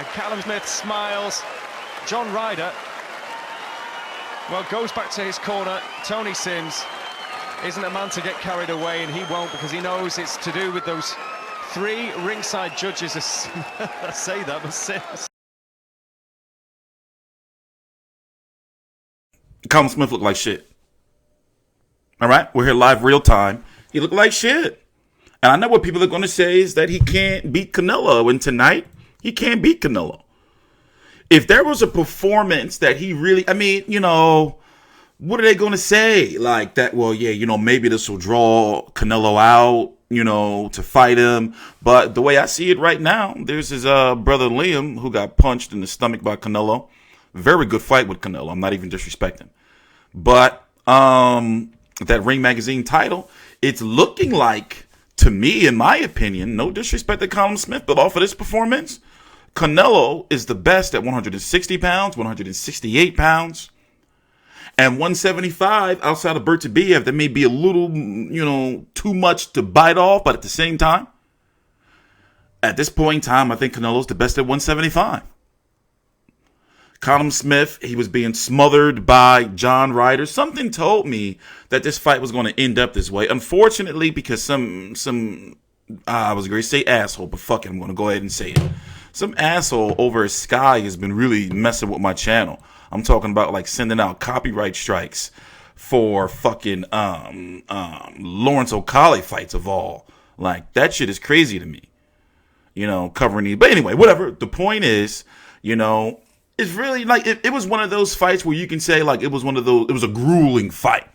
And Callum Smith smiles. John Ryder, well, goes back to his corner. Tony Sims isn't a man to get carried away, and he won't, because he knows it's to do with those three ringside judges. I say that, but Sims. Callum Smith looked like shit. All right, we're here live, real time. He looked like shit. And I know what people are going to say is that he can't beat Canelo. And tonight, he can't beat Canelo. If there was a performance that he really, I mean, you know, what are they going to say? Like that, well, yeah, you know, maybe this will draw Canelo out, you know, to fight him. But the way I see it right now, there's his brother Liam, who got punched in the stomach by Canelo. Very good fight with Canelo. I'm not even disrespecting. But that Ring Magazine title, it's looking like, to me, in my opinion, no disrespect to Callum Smith, but off of this performance, Canelo is the best at 160 pounds, 168 pounds, and 175 outside of Bertabiev. That may be a little, you know, too much to bite off, but at the same time, at this point in time, I think Canelo's the best at 175. Callum Smith, he was being smothered by John Ryder. Something told me that this fight was going to end up this way. Unfortunately, because some I was going to say asshole, but fuck it, I'm going to go ahead and say it. Some asshole over at Sky has been really messing with my channel. I'm talking about like sending out copyright strikes for fucking Lawrence O'Colly fights of all. Like, that shit is crazy to me. You know, covering these. But anyway, whatever. The point is, you know, it's really like it was one of those fights where you can say like it was a grueling fight.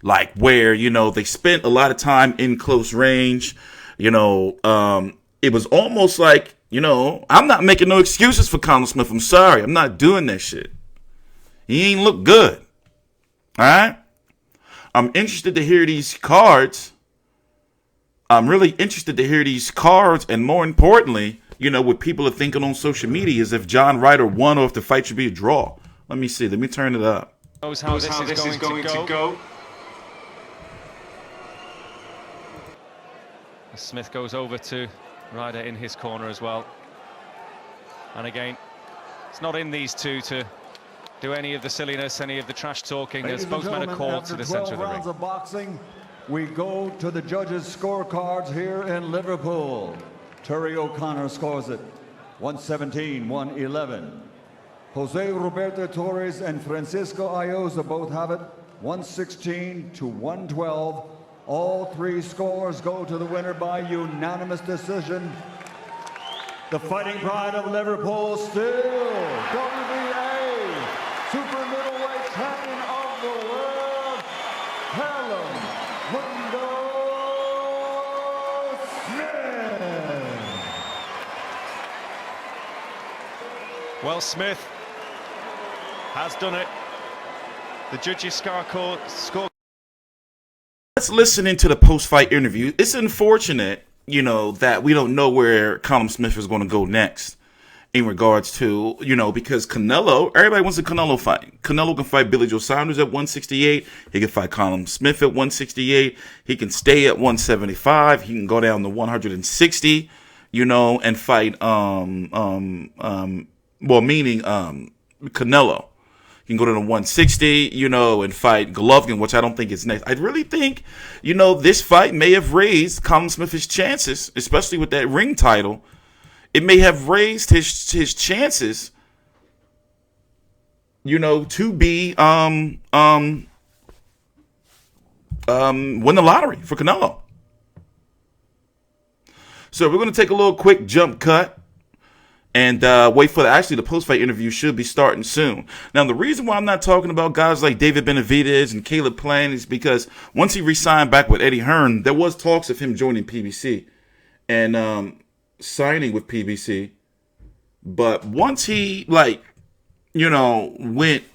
Like where, you know, they spent a lot of time in close range. You know, it was almost like, you know, I'm not making no excuses for Callum Smith. I'm sorry. I'm not doing that shit. He ain't look good. All right. I'm interested to hear these cards. I'm really interested to hear these cards. And more importantly, you know, what people are thinking on social media is if John Ryder won or if the fight should be a draw. Let me see. Let me turn it up. Knows how this is going to go. Smith goes over to Ryder in his corner as well. And again, it's not in these two to do any of the silliness, any of the trash talking. As both men are called to the centre of the ring. Of boxing, we go to the judges' scorecards here in Liverpool. Terry O'Connor scores it 117-111. Jose Roberto Torres and Francisco Ayoza both have it 116-112. All three scores go to the winner by unanimous decision. The Fighting Pride of Liverpool, still WBA super middleweight champion of the world, Callum Mundo Smith. Well, Smith has done it. The judges score. Let's listen into the post-fight interview. It's unfortunate, you know, that we don't know where Callum Smith is going to go next in regards to, you know, because Canelo, everybody wants a Canelo fight. Canelo can fight Billy Joe Saunders at 168. He can fight Callum Smith at 168. He can stay at 175. He can go down to 160, you know, and fight, Canelo. You can go to the 160, you know, and fight Golovkin, which I don't think is next. I really think, you know, this fight may have raised Callum Smith's chances, especially with that ring title. It may have raised his chances, you know, to be win the lottery for Canelo. So we're going to take a little quick jump cut. And wait for the post-fight interview should be starting soon. Now, the reason why I'm not talking about guys like David Benavidez and Caleb Plant is because once he re-signed back with Eddie Hearn, there was talks of him joining PBC and signing with PBC. But once he, like, you know, went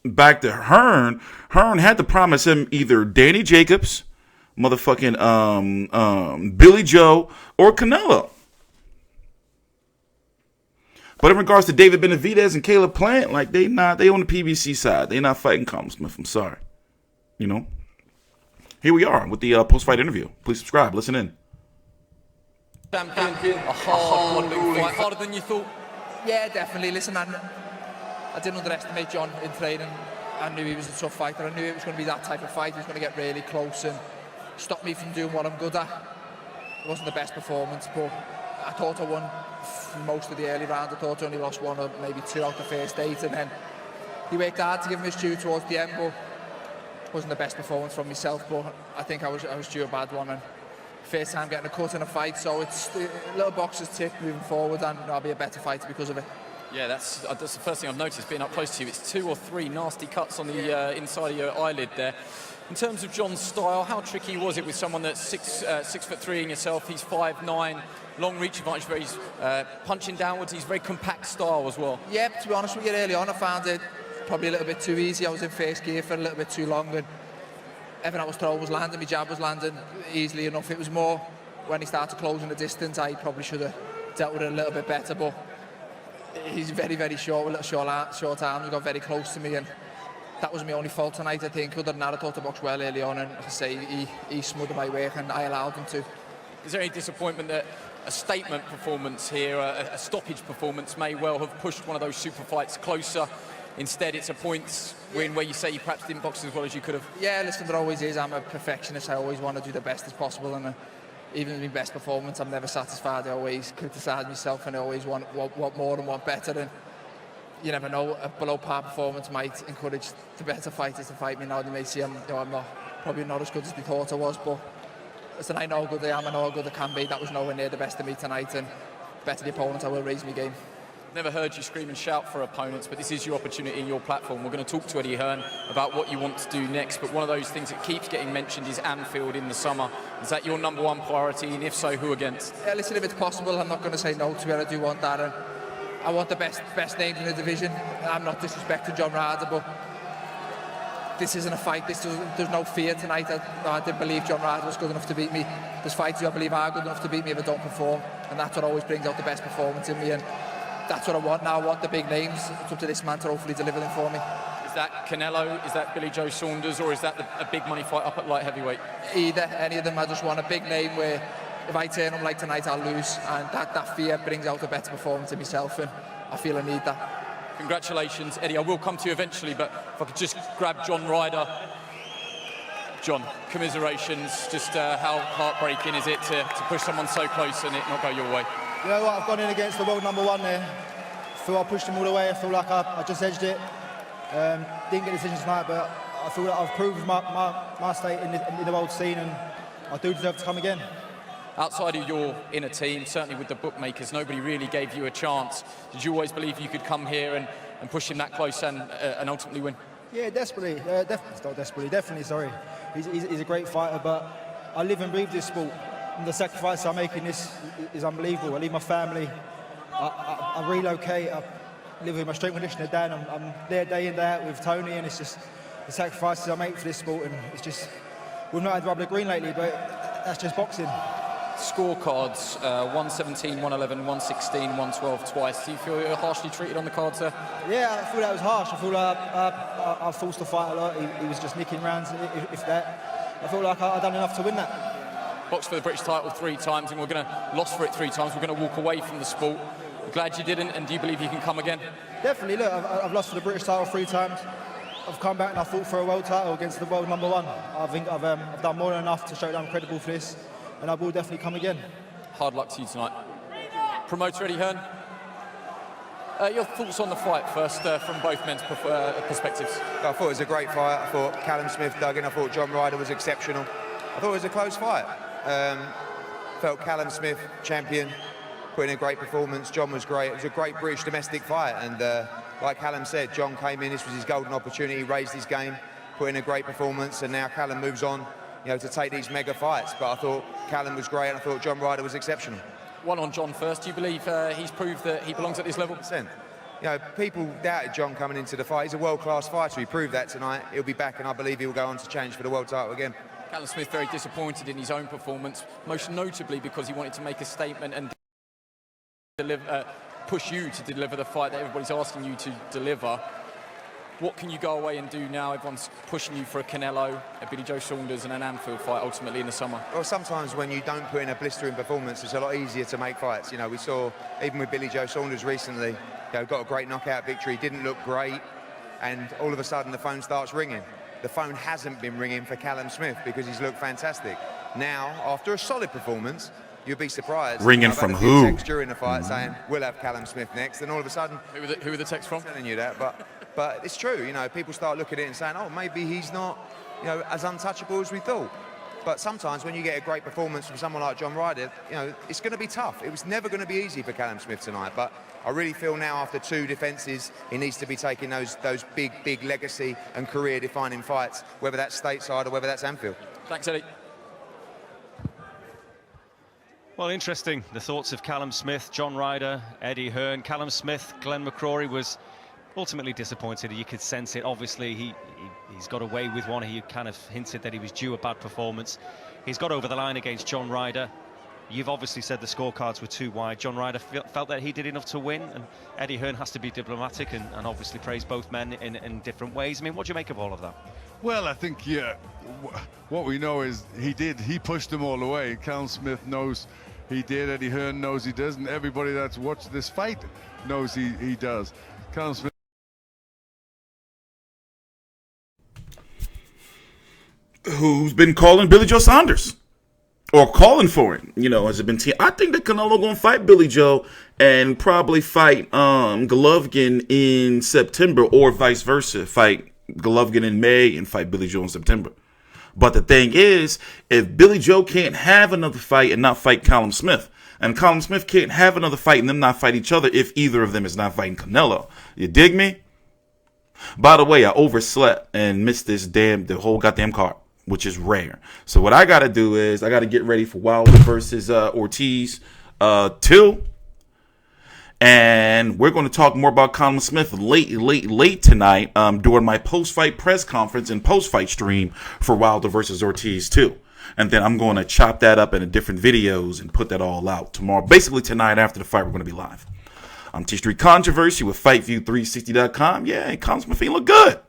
back to Hearn, Hearn had to promise him either Danny Jacobs, motherfucking Billy Joe, or Canelo. But in regards to David Benavidez and Caleb Plant, like they on the PBC side. They not fighting Callum Smith. I'm sorry. You know. Here we are with the post-fight interview. Please subscribe. Listen in. Champion, a hard one, fight harder than you thought. Yeah, definitely. Listen, I didn't underestimate John in training. I knew he was a tough fighter. I knew it was going to be that type of fight. He was going to get really close and stop me from doing what I'm good at. It wasn't the best performance, but I thought I won most of the early round. I thought I only lost 1 or maybe 2 out the first 8, and then he worked hard to give him his due towards the end, but it wasn't the best performance from myself. But I think I was due a bad one, and first time getting a cut in a fight, so it's a little boxes tick moving forward, and I'll be a better fighter because of it. Yeah, that's the first thing I've noticed being up close to you. It's 2 or 3 nasty cuts on the inside of your eyelid there. In terms of John's style, how tricky was it with someone that's 6'3" in yourself? He's 5'9", long reach advantage, where he's punching downwards. He's very compact style as well. Yeah, to be honest with you, early on I found it probably a little bit too easy. I was in first gear for a little bit too long, and everything I was throwing was landing. My jab was landing easily enough. It was more when he started closing the distance, I probably should have dealt with it a little bit better, but he's very, very short, with little short arms. He got very close to me, and that was my only fault tonight, I think. Other than that, I thought the box well early on, and as I say, he smothered my work, and I allowed him to. Is there any disappointment that a statement performance here, a stoppage performance, may well have pushed one of those super fights closer? Instead, it's a points win where you say you perhaps didn't box as well as you could have. Yeah, listen, there always is. I'm a perfectionist. I always want to do the best as possible, and even in my best performance, I'm never satisfied. I always criticise myself, and I always want more and want better. And you never know, a below par performance might encourage the better fighters to fight me now. They may see I'm probably not as good as they thought I was, but listen, I know how good I am, I know how good I can be. That was nowhere near the best of me tonight, and better the opponent, I will raise my game. Never heard you scream and shout for opponents, but this is your opportunity and your platform. We're going to talk to Eddie Hearn about what you want to do next, but one of those things that keeps getting mentioned is Anfield in the summer. Is that your #1 priority, and if so, who against? Yeah, listen, if it's possible, I'm not going to say no to it. I do want that, and I want the best names in the division. I'm not disrespecting John Ryder, but this isn't a fight. There's no fear tonight. I didn't believe John Ryder was good enough to beat me. There's fights who I believe are good enough to beat me if I don't perform, and that's what always brings out the best performance in me, and that's what I want now. I want the big names. It's up to this man to hopefully deliver them for me. Is that Canelo? Is that Billy Joe Saunders? Or is that a big money fight up at light heavyweight? Either, any of them. I just want a big name where if I turn them like tonight, I'll lose, and that fear brings out a better performance in myself, and I feel I need that. Congratulations, Eddie. I will come to you eventually, but if I could just grab John Ryder. John, commiserations. Just how heartbreaking is it to push someone so close and it not go your way? You know what, I've gone in against the world #1 there. I feel I pushed him all the way. I feel like I just edged it. Didn't get a decision tonight, but I feel like I've proved my state in the world scene, and I do deserve to come again. Outside of your inner team, certainly with the bookmakers, nobody really gave you a chance. Did you always believe you could come here and push him that close and ultimately win? Yeah, desperately. Definitely, sorry. He's a great fighter, but I live and breathe this sport. And the sacrifice I'm making is unbelievable. I leave my family, I relocate, I live with my strength conditioner Dan. I'm there day in, day out with Tony, and it's just the sacrifices I make for this sport, and it's just, we've not had rubber green lately, but that's just boxing. Scorecards, 117, 111, 116, 112 twice. Do you feel you're harshly treated on the cards there? Yeah, I feel that was harsh. I feel like I forced the fight a lot. He was just nicking rounds, if that. I feel like I've done enough to win that. Boxed for the British title 3 times, and lost for it 3 times. We're going to walk away from the sport. Glad you didn't, and do you believe you can come again? Definitely. Look, I've lost for the British title 3 times. I've come back and I fought for a world title against the world #1. I think I've done more than enough to show that I'm credible for this, and I will definitely come again. Hard luck to you tonight. Promoter Eddie Hearn, your thoughts on the fight first, from both men's perspectives? I thought it was a great fight. I thought Callum Smith dug in. I thought John Ryder was exceptional. I thought it was a close fight. Felt Callum Smith, champion, put in a great performance. John was great. It was a great British domestic fight, and like Callum said, John came in, this was his golden opportunity, raised his game, put in a great performance, and now Callum moves on, to take these mega fights. But I thought Callum was great, and I thought John Ryder was exceptional. One on John first. Do you believe he's proved that he belongs at this level? 100%. People doubted John coming into the fight. He's a world-class fighter. He proved that tonight. He'll be back, and I believe he'll go on to challenge for the world title again. Callum Smith very disappointed in his own performance, most notably because he wanted to make a statement and push you to deliver the fight that everybody's asking you to deliver. What can you go away and do now? Everyone's pushing you for a Canelo, a Billy Joe Saunders and an Anfield fight ultimately in the summer. Well, sometimes when you don't put in a blistering performance, it's a lot easier to make fights. You know, we saw, even with Billy Joe Saunders recently, you know, got a great knockout victory, didn't look great, and all of a sudden the phone starts ringing. The phone hasn't been ringing for Callum Smith because he's looked fantastic. Now, after a solid performance, you'd be surprised. Ringing I've had from a few who? texts during the fight saying, we'll have Callum Smith next, and all of a sudden... Who are the texts from? I'm telling you that, but it's true, you know, people start looking at it and saying, oh, maybe he's not, you know, as untouchable as we thought. But sometimes when you get a great performance from someone like John Ryder, you know, it's going to be tough. It was never going to be easy for Callum Smith tonight, but I really feel now after 2 defences, he needs to be taking those big legacy and career-defining fights, whether that's stateside or whether that's Anfield. Thanks, Eddie. Well, interesting, the thoughts of Callum Smith, John Ryder, Eddie Hearn. Callum Smith, Glenn McCrory was ultimately disappointed. You could sense it. Obviously, he's got away with one. He kind of hinted that he was due a bad performance. He's got over the line against John Ryder. You've obviously said the scorecards were too wide. John Ryder felt that he did enough to win, and Eddie Hearn has to be diplomatic and obviously praise both men in different ways. I mean, what do you make of all of that? Well, I think, yeah, what we know is he pushed them all the way. Callum Smith knows he did, Eddie Hearn knows he does, and everybody that's watched this fight knows he does. Callum Smith. Who's been calling Billy Joe Saunders? Or calling for it, you know, has it been? I think that Canelo gonna fight Billy Joe and probably fight Golovkin in September, or vice versa. Fight Golovkin in May and fight Billy Joe in September. But the thing is, if Billy Joe can't have another fight and not fight Callum Smith, and Callum Smith can't have another fight and them not fight each other if either of them is not fighting Canelo, you dig me? By the way, I overslept and missed the whole goddamn card, which is rare. So what I got to do is I got to get ready for Wilder versus Ortiz 2. And we're going to talk more about Callum Smith late tonight during my post-fight press conference and post-fight stream for Wilder versus Ortiz 2. And then I'm going to chop that up into different videos and put that all out tomorrow. Basically tonight after the fight, we're going to be live. I'm T-Street Controversy with FightView360.com. Yeah, Callum Smith look good.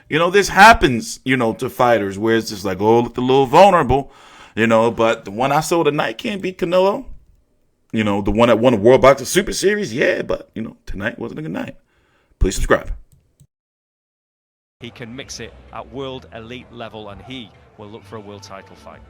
You know, this happens, you know, to fighters where it's just like, oh, look a little vulnerable, you know, but the one I saw tonight can't beat Canelo. You know, the one that won the World Boxing Super Series, yeah, but, you know, tonight wasn't a good night. Please subscribe. He can mix it at world elite level, and he will look for a world title fight.